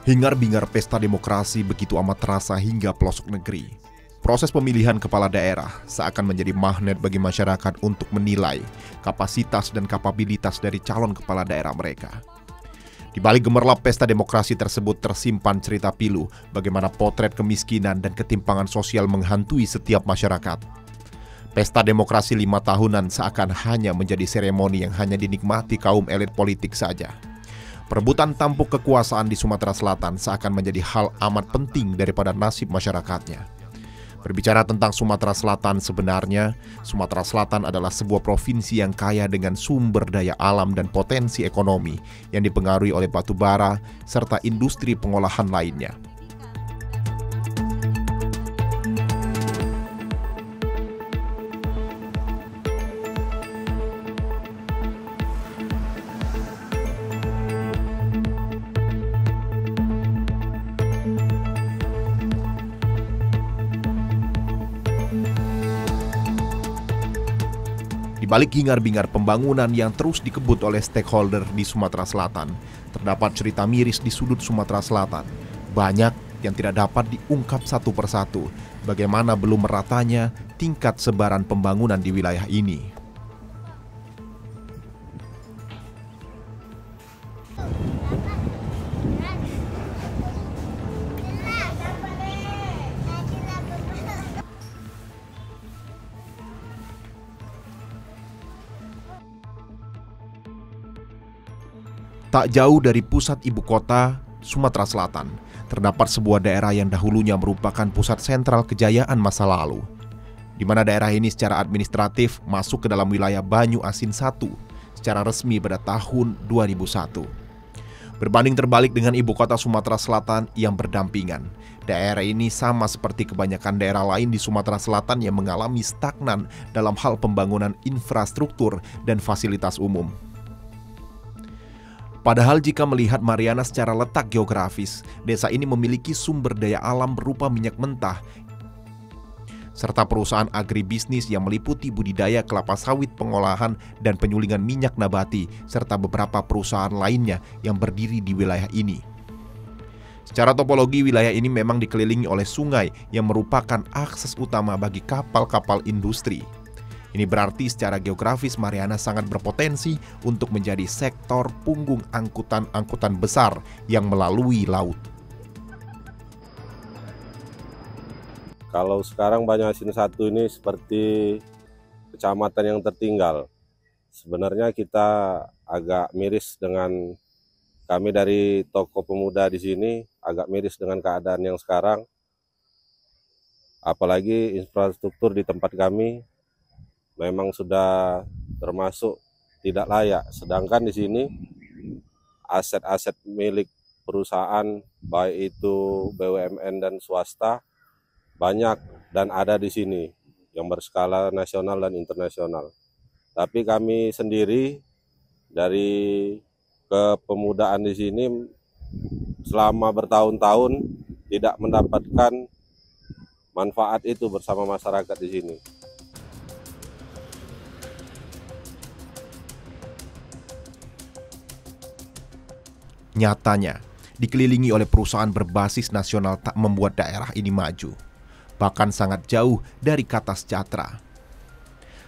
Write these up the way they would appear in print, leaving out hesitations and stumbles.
Hingar-bingar pesta demokrasi begitu amat terasa hingga pelosok negeri. Proses pemilihan kepala daerah seakan menjadi magnet bagi masyarakat untuk menilai kapasitas dan kapabilitas dari calon kepala daerah mereka. Di balik gemerlap pesta demokrasi tersebut tersimpan cerita pilu bagaimana potret kemiskinan dan ketimpangan sosial menghantui setiap masyarakat. Pesta demokrasi 5 tahunan seakan hanya menjadi seremoni yang hanya dinikmati kaum elit politik saja. Perebutan tampuk kekuasaan di Sumatera Selatan seakan menjadi hal amat penting daripada nasib masyarakatnya. Berbicara tentang Sumatera Selatan, sebenarnya Sumatera Selatan adalah sebuah provinsi yang kaya dengan sumber daya alam dan potensi ekonomi yang dipengaruhi oleh batu bara serta industri pengolahan lainnya. Di balik hingar-bingar pembangunan yang terus dikebut oleh stakeholder di Sumatera Selatan, terdapat cerita miris di sudut Sumatera Selatan. Banyak yang tidak dapat diungkap satu persatu, bagaimana belum meratanya tingkat sebaran pembangunan di wilayah ini. Tak jauh dari pusat ibu kota, Sumatera Selatan, terdapat sebuah daerah yang dahulunya merupakan pusat sentral kejayaan masa lalu, di mana daerah ini secara administratif masuk ke dalam wilayah Banyu Asin I secara resmi pada tahun 2001. Berbanding terbalik dengan ibu kota Sumatera Selatan yang berdampingan, daerah ini sama seperti kebanyakan daerah lain di Sumatera Selatan yang mengalami stagnan dalam hal pembangunan infrastruktur dan fasilitas umum. Padahal jika melihat Mariana secara letak geografis, desa ini memiliki sumber daya alam berupa minyak mentah, serta perusahaan agribisnis yang meliputi budidaya kelapa sawit, pengolahan, dan penyulingan minyak nabati, serta beberapa perusahaan lainnya yang berdiri di wilayah ini. Secara topologi, wilayah ini memang dikelilingi oleh sungai yang merupakan akses utama bagi kapal-kapal industri. Ini berarti secara geografis Mariana sangat berpotensi untuk menjadi sektor punggung angkutan besar yang melalui laut. Kalau sekarang Banyu Asin I ini seperti kecamatan yang tertinggal. Sebenarnya kita agak miris dengan kami dari tokoh pemuda di sini, agak miris dengan keadaan yang sekarang. Apalagi infrastruktur di tempat kami memang sudah termasuk tidak layak. Sedangkan di sini aset-aset milik perusahaan baik itu BUMN dan swasta banyak dan ada di sini yang berskala nasional dan internasional. Tapi kami sendiri dari kepemudaan di sini selama bertahun-tahun tidak mendapatkan manfaat itu bersama masyarakat di sini. Nyatanya, dikelilingi oleh perusahaan berbasis nasional tak membuat daerah ini maju, bahkan sangat jauh dari kata sejahtera.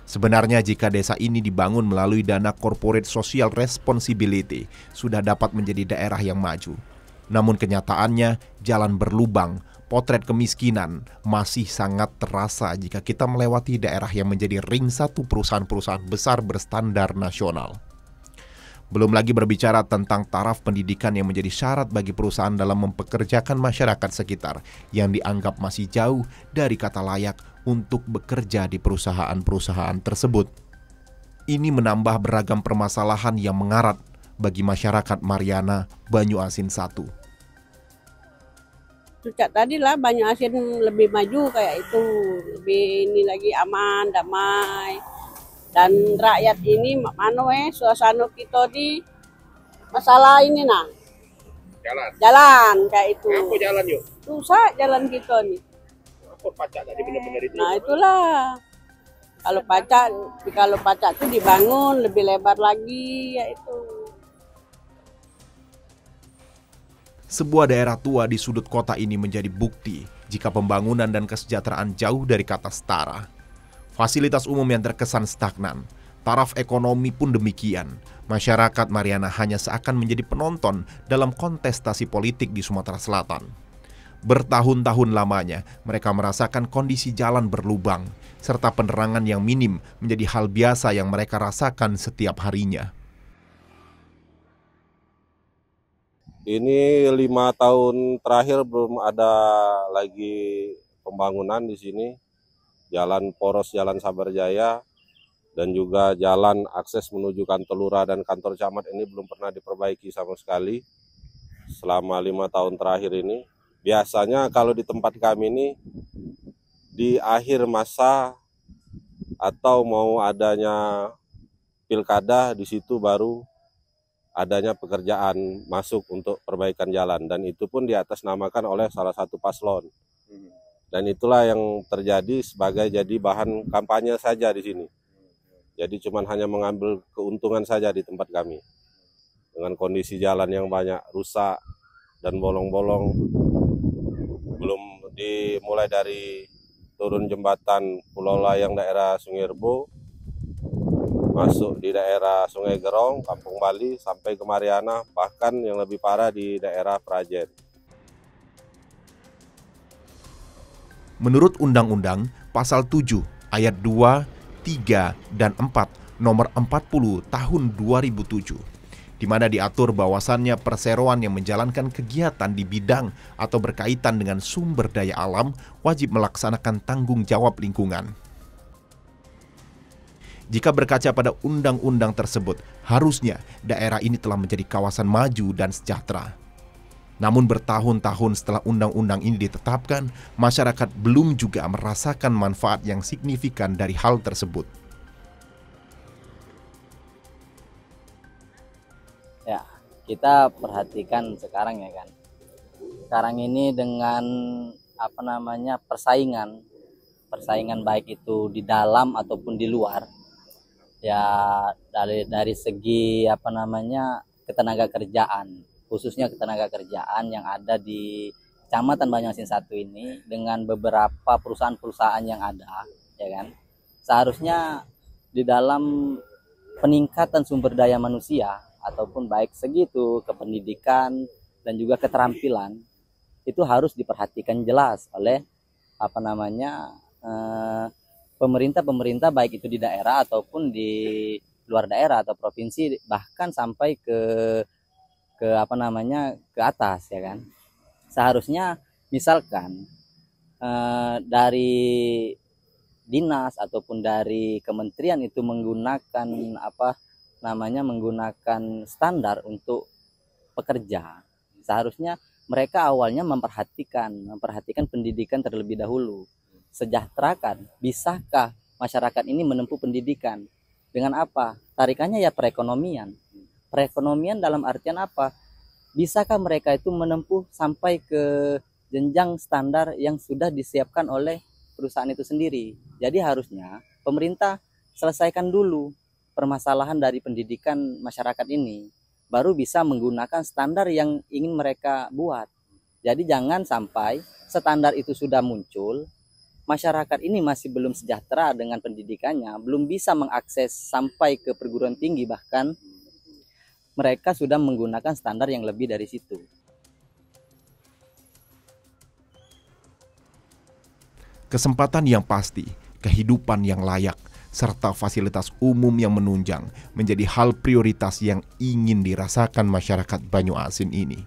Sebenarnya jika desa ini dibangun melalui dana corporate social responsibility, sudah dapat menjadi daerah yang maju. Namun kenyataannya, jalan berlubang, potret kemiskinan masih sangat terasa jika kita melewati daerah yang menjadi ring satu perusahaan-perusahaan besar berstandar nasional. Belum lagi berbicara tentang taraf pendidikan yang menjadi syarat bagi perusahaan dalam mempekerjakan masyarakat sekitar yang dianggap masih jauh dari kata layak untuk bekerja di perusahaan-perusahaan tersebut. Ini menambah beragam permasalahan yang mengarat bagi masyarakat Mariana Banyu Asin I. Sejak tadi lah Banyu Asin lebih maju kayak itu, lebih ini lagi aman, damai. Dan rakyat ini suasana kita di masalah ini jalan kayak itu. Apa jalan yuk? Susah jalan kita nih. Apa pacak tadi benar-benar itu? Nah itulah. Kalau pacak itu dibangun lebih lebar lagi ya itu. Sebuah daerah tua di sudut kota ini menjadi bukti jika pembangunan dan kesejahteraan jauh dari kata setara. Fasilitas umum yang terkesan stagnan, taraf ekonomi pun demikian. Masyarakat Mariana hanya seakan menjadi penonton dalam kontestasi politik di Sumatera Selatan. Bertahun-tahun lamanya, mereka merasakan kondisi jalan berlubang, serta penerangan yang minim menjadi hal biasa yang mereka rasakan setiap harinya. Ini 5 tahun terakhir belum ada lagi pembangunan di sini. Jalan poros, Jalan Sabarjaya, dan juga jalan akses menuju kantor lurah dan kantor camat ini belum pernah diperbaiki sama sekali selama 5 tahun terakhir ini. Biasanya kalau di tempat kami ini di akhir masa atau mau adanya pilkada, di situ baru adanya pekerjaan masuk untuk perbaikan jalan, dan itu pun diatasnamakan oleh salah satu paslon. Dan itulah yang terjadi sebagai jadi bahan kampanye saja di sini. Jadi cuman hanya mengambil keuntungan saja di tempat kami. Dengan kondisi jalan yang banyak rusak dan bolong-bolong, belum dimulai dari turun jembatan Pulau Layang daerah Sungai Rebo, masuk di daerah Sungai Gerong, Kampung Bali, sampai ke Mariana, bahkan yang lebih parah di daerah Prajen. Menurut Undang-Undang Pasal 7 Ayat 2, 3, dan 4 Nomor 40 Tahun 2007, di mana diatur bahwasannya perseroan yang menjalankan kegiatan di bidang atau berkaitan dengan sumber daya alam wajib melaksanakan tanggung jawab lingkungan. Jika berkaca pada undang-undang tersebut, harusnya daerah ini telah menjadi kawasan maju dan sejahtera. Namun bertahun-tahun setelah undang-undang ini ditetapkan, masyarakat belum juga merasakan manfaat yang signifikan dari hal tersebut. Ya, kita perhatikan sekarang ya kan. Sekarang ini dengan persaingan baik itu di dalam ataupun di luar. Ya dari segi ketenaga kerjaan, khususnya ketenaga kerjaan yang ada di Kecamatan Banyuasin 1 ini dengan beberapa perusahaan-perusahaan yang ada, ya kan. Seharusnya di dalam peningkatan sumber daya manusia ataupun baik segitu kependidikan dan juga keterampilan itu harus diperhatikan jelas oleh pemerintah baik itu di daerah ataupun di luar daerah atau provinsi, bahkan sampai ke atas, ya kan. Seharusnya misalkan dari dinas ataupun dari kementerian itu menggunakan menggunakan standar untuk pekerja. Seharusnya mereka awalnya memperhatikan pendidikan terlebih dahulu. Sejahterakan, bisakah masyarakat ini menempuh pendidikan? Dengan apa? Tarikannya ya perekonomian. Perekonomian dalam artian apa? Bisakah mereka itu menempuh sampai ke jenjang standar yang sudah disiapkan oleh perusahaan itu sendiri? Jadi harusnya pemerintah selesaikan dulu permasalahan dari pendidikan masyarakat ini, baru bisa menggunakan standar yang ingin mereka buat. Jadi jangan sampai standar itu sudah muncul, masyarakat ini masih belum sejahtera dengan pendidikannya, belum bisa mengakses sampai ke perguruan tinggi, bahkan mereka sudah menggunakan standar yang lebih dari situ. Kesempatan yang pasti, kehidupan yang layak, serta fasilitas umum yang menunjang menjadi hal prioritas yang ingin dirasakan masyarakat Banyuasin ini.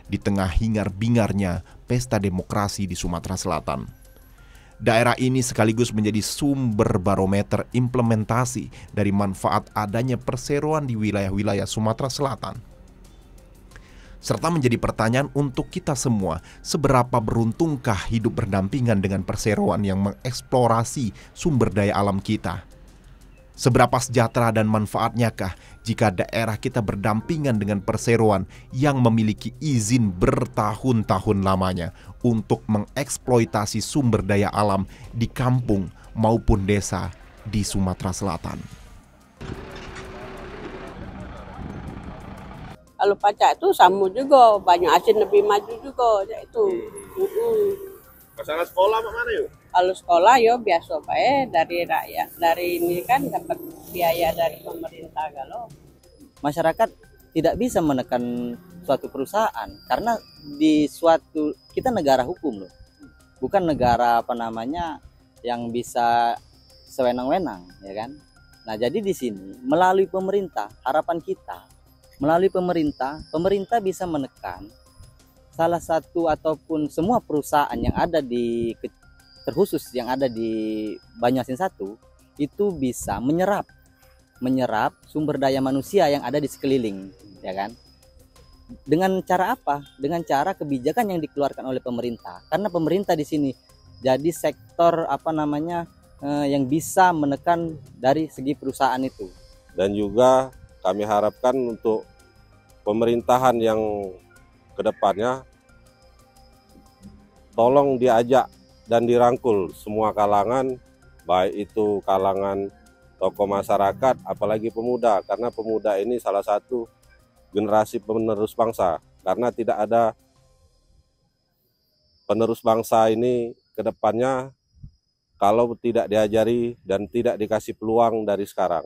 Di tengah hingar-bingarnya pesta demokrasi di Sumatera Selatan, daerah ini sekaligus menjadi sumber barometer implementasi dari manfaat adanya perseroan di wilayah-wilayah Sumatera Selatan. Serta menjadi pertanyaan untuk kita semua, seberapa beruntungkah hidup berdampingan dengan perseroan yang mengeksplorasi sumber daya alam kita? Seberapa sejahtera dan manfaatnyakah jika daerah kita berdampingan dengan perseroan yang memiliki izin bertahun-tahun lamanya untuk mengeksploitasi sumber daya alam di kampung maupun desa di Sumatera Selatan? Kalau pacak itu sama juga, banyak asin lebih maju juga ya itu. Masalah sekolah mana yuk? Kalau sekolah yo biasa dari rakyat, dari ini kan dapat biaya dari pemerintah kalau. Masyarakat tidak bisa menekan suatu perusahaan karena di suatu kita negara hukum loh, bukan negara apa namanya yang bisa sewenang-wenang, ya kan. Nah jadi di sini melalui pemerintah, harapan kita melalui pemerintah bisa menekan salah satu ataupun semua perusahaan yang ada di terkhusus yang ada di Banyuasin 1 itu bisa menyerap sumber daya manusia yang ada di sekeliling, ya kan. Dengan cara apa? Dengan cara kebijakan yang dikeluarkan oleh pemerintah. Karena pemerintah di sini jadi sektor apa namanya yang bisa menekan dari segi perusahaan itu. Dan juga kami harapkan untuk pemerintahan yang kedepannya tolong diajak dan dirangkul semua kalangan, baik itu kalangan tokoh masyarakat, apalagi pemuda, karena pemuda ini salah satu generasi penerus bangsa. Karena tidak ada penerus bangsa ini kedepannya kalau tidak diajari dan tidak dikasih peluang dari sekarang.